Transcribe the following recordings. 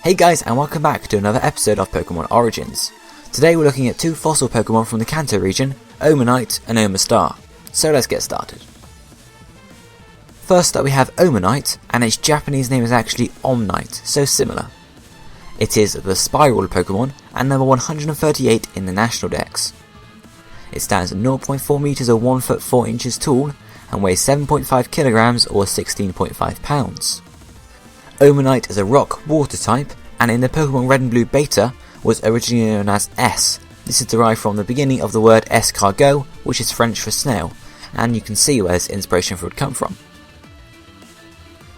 Hey guys, and welcome back to another episode of Pokémon Origins. Today we're looking at two fossil Pokémon from the Kanto region, Omanyte and Omastar. So let's get started. First up we have Omanyte, and its Japanese name is actually Omanyte, so similar. It is the Spiral Pokémon and number 138 in the National Dex. It stands at 0.4 meters or 1 foot 4 inches tall and weighs 7.5 kilograms or 16.5 pounds. Omanyte is a rock-water type, and in the Pokémon Red and Blue Beta was originally known as S. This is derived from the beginning of the word escargot, which is French for snail, and you can see where this inspiration would come from.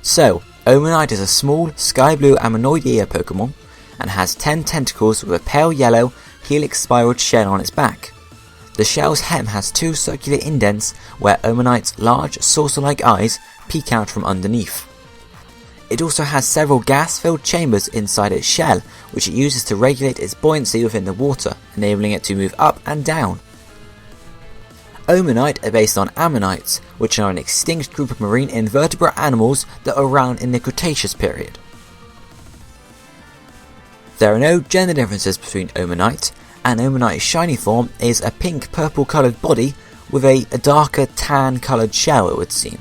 So, Omanyte is a small, sky blue ammonoidea Pokémon, and has 10 tentacles with a pale yellow, helix spiraled shell on its back. The shell's hem has 2 circular indents where Omanyte's large, saucer-like eyes peek out from underneath. It also has several gas-filled chambers inside its shell, which it uses to regulate its buoyancy within the water, enabling it to move up and down. Omanyte are based on ammonites, which are an extinct group of marine invertebrate animals that were around in the Cretaceous period. There are no gender differences between Omanyte, and Omanyte's shiny form is a pink-purple coloured body with a darker tan coloured shell, it would seem.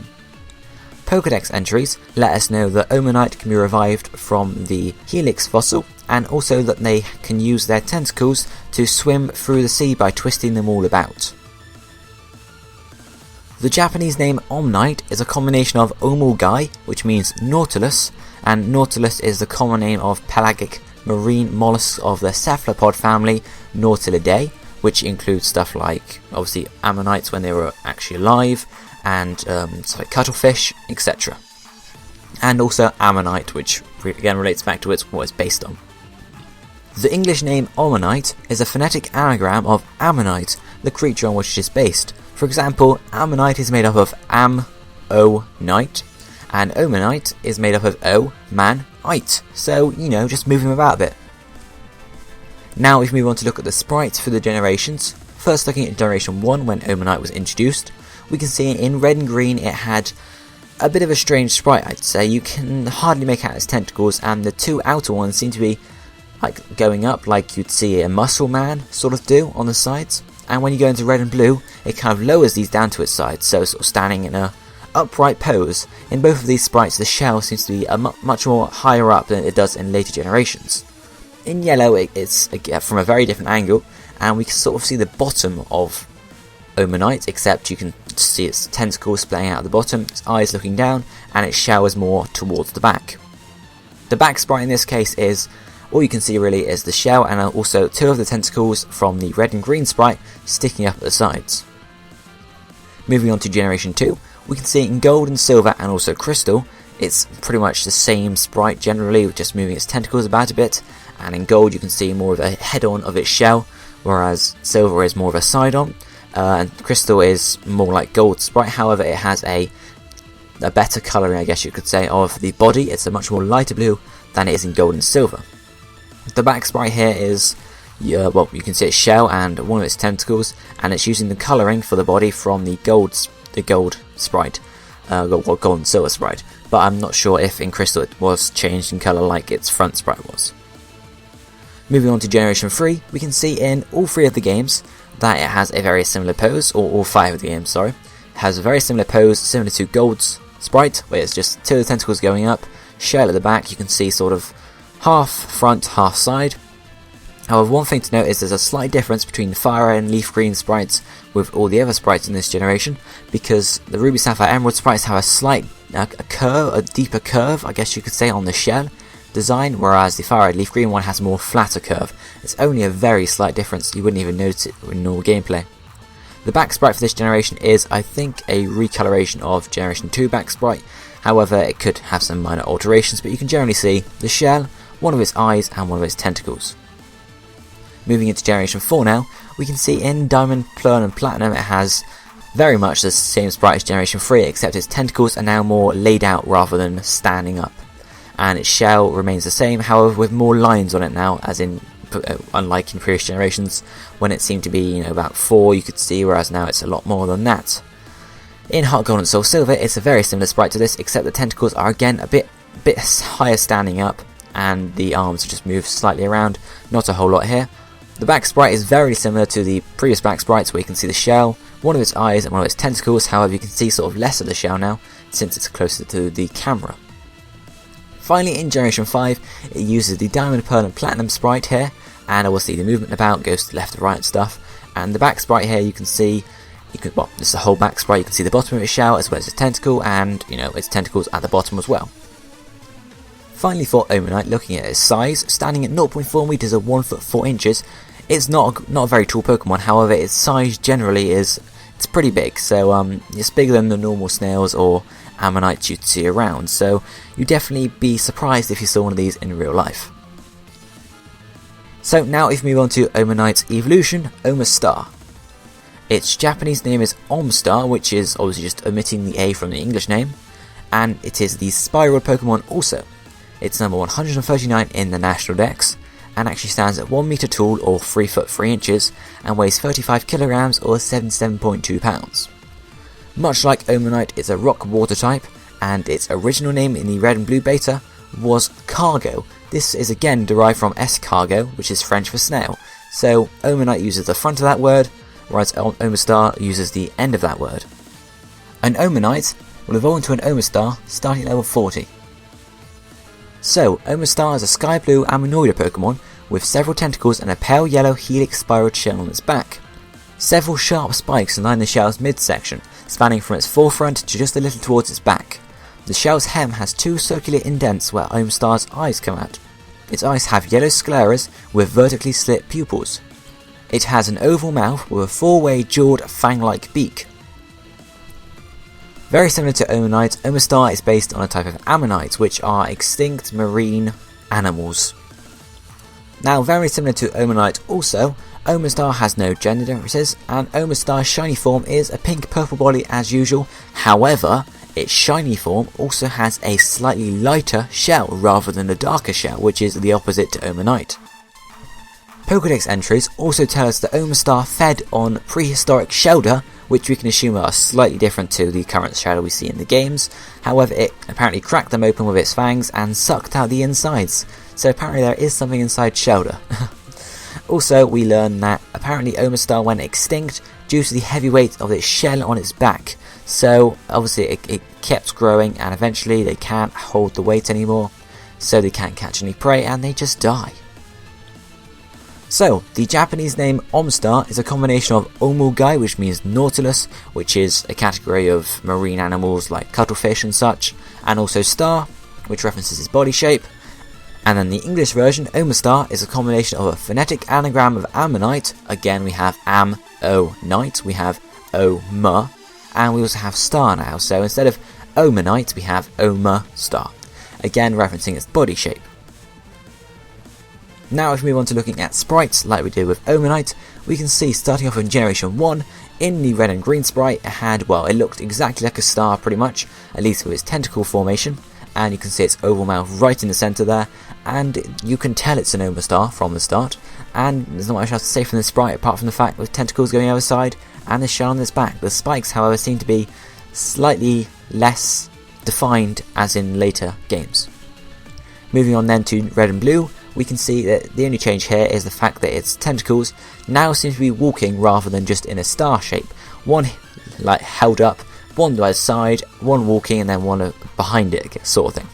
Pokédex entries let us know that Omanyte can be revived from the Helix fossil, and also that they can use their tentacles to swim through the sea by twisting them all about. The Japanese name Omanyte is a combination of Omugai, which means nautilus, and nautilus is the common name of pelagic marine mollusks of the cephalopod family Nautilidae, which includes stuff like, obviously, ammonites when they were actually alive, and stuff like cuttlefish, etc. And also ammonite, which again relates back to what it's based on. The English name Omanyte is a phonetic anagram of ammonite, the creature on which it is based. For example, ammonite is made up of am-o-nite, and Omanyte is made up of o-man-ite, so, just moving about a bit. Now if we move on to look at the sprites for the generations, first looking at Generation 1 when Omanyte was introduced, we can see in red and green it had a bit of a strange sprite, I'd say. You can hardly make out its tentacles, and the 2 outer ones seem to be like going up, like you'd see a muscle man sort of do on the sides. And when you go into red and blue, it kind of lowers these down to its sides, so sort of standing in a upright pose. In both of these sprites, the shell seems to be much more higher up than it does in later generations. In yellow, it's from a very different angle, and we can sort of see the bottom of Omanyte, except you can see its tentacles splaying out at the bottom, its eyes looking down, and its shell is more towards the back. The back sprite in this case is, all you can see really is the shell, and also 2 of the tentacles from the red and green sprite sticking up at the sides. Moving on to Generation 2, we can see in gold and silver and also crystal, it's pretty much the same sprite generally, with just moving its tentacles about a bit, and in gold you can see more of a head-on of its shell, whereas silver is more of a side-on. And crystal is more like gold sprite, however it has a better colouring, I guess you could say, of the body. It's a much more lighter blue than it is in gold and silver. The back sprite here is, you can see its shell and one of its tentacles, and it's using the colouring for the body from the gold sprite, gold and silver sprite, but I'm not sure if in crystal it was changed in colour like its front sprite was. Moving on to Generation 3, we can see in all 3 of the games that it has a very similar pose, or all 5 of the games, sorry. It has a very similar pose, similar to Gold's sprite, where it's just 2 of the tentacles going up, shell at the back, you can see sort of half front, half side. However, one thing to note is there's a slight difference between the Fire and Leaf Green sprites with all the other sprites in this generation, because the Ruby, Sapphire, Emerald sprites have a slight a deeper curve, I guess you could say, on the shell design, whereas the Fire Red Leaf Green one has a more flatter curve. It's only a very slight difference, you wouldn't even notice it in normal gameplay. The back sprite for this generation is, I think, a recoloration of Generation 2 back sprite, however it could have some minor alterations, but you can generally see the shell, one of its eyes and one of its tentacles. Moving into Generation 4 now, we can see in Diamond, Pearl and Platinum it has very much the same sprite as Generation 3, except its tentacles are now more laid out rather than standing up. And its shell remains the same, however with more lines on it now, as in, unlike in previous generations, when it seemed to be about 4 you could see, whereas now it's a lot more than that. In Heart Gold and Soul Silver, it's a very similar sprite to this, except the tentacles are again a bit higher standing up, and the arms just move slightly around, not a whole lot here. The back sprite is very similar to the previous back sprites, where you can see the shell, one of its eyes and one of its tentacles. However, you can see sort of less of the shell now, since it's closer to the camera. Finally, in Generation 5, it uses the Diamond, Pearl and Platinum sprite here, and obviously the movement about goes to left to right and stuff. And the back sprite here, you can see, well, this is the whole back sprite. You can see the bottom of its shell as well as its tentacle, and its tentacles at the bottom as well. Finally, for Omanyte, looking at its size, standing at 0.4 meters or 1 foot 4 inches, it's not a very tall Pokemon. However, its size generally it's pretty big. So it's bigger than the normal snails or Ammonites you'd see around. So you'd definitely be surprised if you saw one of these in real life. So now if we move on to Omanyte's evolution, Omastar. Its Japanese name is Omastar, which is obviously just omitting the A from the English name, and it is the spiral Pokemon also. It's number 139 in the National Dex, and actually stands at 1 meter tall or 3 foot 3 inches, and weighs 35 kilograms or 77.2 pounds. Much like Omanyte, it's a rock water type, and its original name in the red and blue beta was Cargo. This is again derived from escargot, which is French for snail. So Omanyte uses the front of that word, whereas Omastar uses the end of that word. An Omanyte will evolve into an Omastar starting at level 40. So, Omastar is a sky blue Ammonoida Pokemon with several tentacles and a pale yellow helix spiraled shell on its back. Several sharp spikes line the shell's midsection, spanning from its forefront to just a little towards its back. The shell's hem has 2 circular indents where Omastar's eyes come out. Its eyes have yellow scleras with vertically slit pupils. It has an oval mouth with a 4-way jawed fang-like beak. Very similar to Omanyte, Omastar is based on a type of ammonites, which are extinct marine animals. Now, very similar to Omanyte also, Omastar has no gender differences, and Omastar's shiny form is a pink-purple body as usual. However, its shiny form also has a slightly lighter shell rather than a darker shell, which is the opposite to Omanyte. Pokédex entries also tell us that Omastar fed on prehistoric Shelder, which we can assume are slightly different to the current Shelder we see in the games. However, it apparently cracked them open with its fangs and sucked out the insides, so apparently there is something inside Shelder. Also, we learn that apparently Omastar went extinct due to the heavy weight of its shell on its back, so obviously it kept growing, and eventually they can't hold the weight anymore, so they can't catch any prey and they just die. So, the Japanese name Omastar is a combination of Omugai, which means Nautilus, which is a category of marine animals like cuttlefish and such, and also Star, which references its body shape. And then the English version, Omastar, is a combination of a phonetic anagram of Ammonite. Again, we have Am-O-Nite, we have O-Ma, and we also have Star now. So instead of Omanyte, we have Omastar, again referencing its body shape. Now if we move on to looking at sprites like we did with Omanyte, we can see starting off in Generation 1, in the red and green sprite it had, well, it looked exactly like a star pretty much, at least with its tentacle formation, and you can see its oval mouth right in the centre there, and you can tell it's an Omastar from the start, and there's not much else to say from the sprite apart from the fact with tentacles going over the side and the shell on its back. The spikes however seem to be slightly less defined as in later games. Moving on then to red and blue, we can see that the only change here is the fact that its tentacles now seem to be walking rather than just in a star shape. One like held up, one by the side, one walking and then one behind it sort of thing.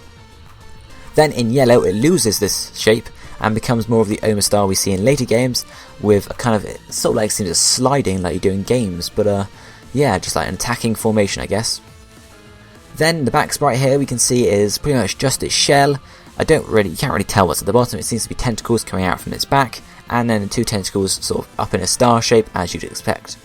Then in yellow it loses this shape and becomes more of the Omastar we see in later games, with a kind of, it sort of like seems sliding like you do in games, but yeah, just like an attacking formation I guess. Then the back sprite here we can see is pretty much just its shell. You can't really tell what's at the bottom. It seems to be tentacles coming out from its back, and then 2 tentacles sort of up in a star shape as you'd expect.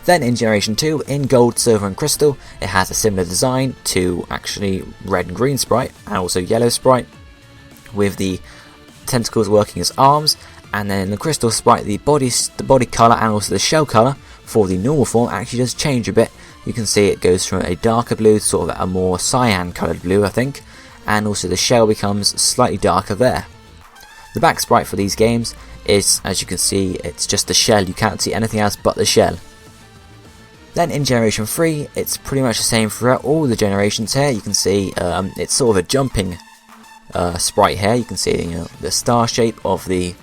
Then in Generation 2, in Gold, Silver and Crystal, it has a similar design to actually red and green sprite, and also yellow sprite, with the tentacles working as arms, and then in the Crystal sprite the body colour and also the shell colour for the normal form actually does change a bit. You can see it goes from a darker blue to sort of a more cyan coloured blue I think, and also the shell becomes slightly darker there. The back sprite for these games is, as you can see, it's just the shell, you can't see anything else but the shell. Then in Generation 3, it's pretty much the same throughout all the generations here. You can see it's sort of a jumping sprite here. You can see the star shape of the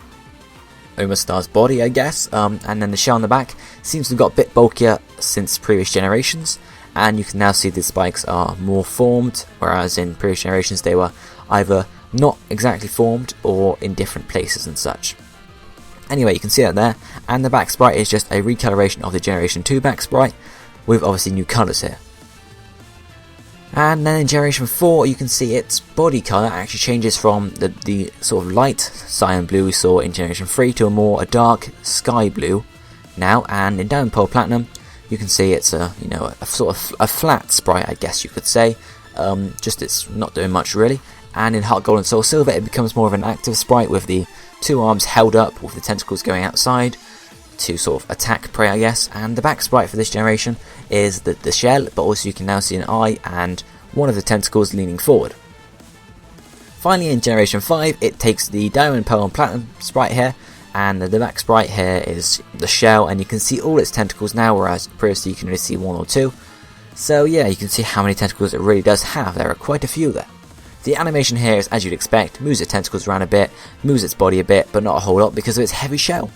Omastar's body, I guess, and then the shell on the back seems to have got a bit bulkier since previous generations, and you can now see the spikes are more formed, whereas in previous generations they were either not exactly formed or in different places and such. Anyway, you can see that there, and the back sprite is just a recoloration of the Generation 2 back sprite, with obviously new colours here. And then in Generation 4, you can see its body colour actually changes from the sort of light cyan blue we saw in Generation 3 to a dark sky blue now, and in Diamond, Pearl, Platinum, you can see it's a sort of a flat sprite, I guess you could say, just it's not doing much really. And in Heart Gold and Soul Silver, it becomes more of an active sprite with the two arms held up with the tentacles going outside to sort of attack prey, I guess. And the back sprite for this generation is the shell, but also you can now see an eye and one of the tentacles leaning forward. Finally, in Generation 5, it takes the Diamond, Pearl and Platinum sprite here, and the back sprite here is the shell, and you can see all its tentacles now, whereas previously you can only see one or two. So yeah, you can see how many tentacles it really does have. There are quite a few there. The animation here is as you'd expect, moves its tentacles around a bit, moves its body a bit, but not a whole lot because of its heavy shell.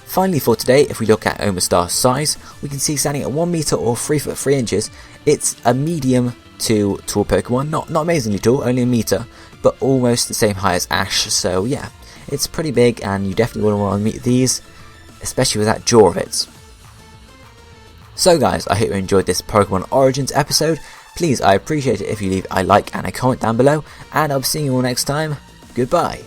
Finally for today, if we look at Omastar's size, we can see standing at 1 meter or 3 foot 3 inches, it's a medium to tall Pokemon, not amazingly tall, only a meter, but almost the same height as Ash, so yeah, it's pretty big and you definitely wouldn't want to meet these, especially with that jaw of its. So guys, I hope you enjoyed this Pokemon Origins episode. Please, I appreciate it if you leave a like and a comment down below, and I'll be seeing you all next time. Goodbye.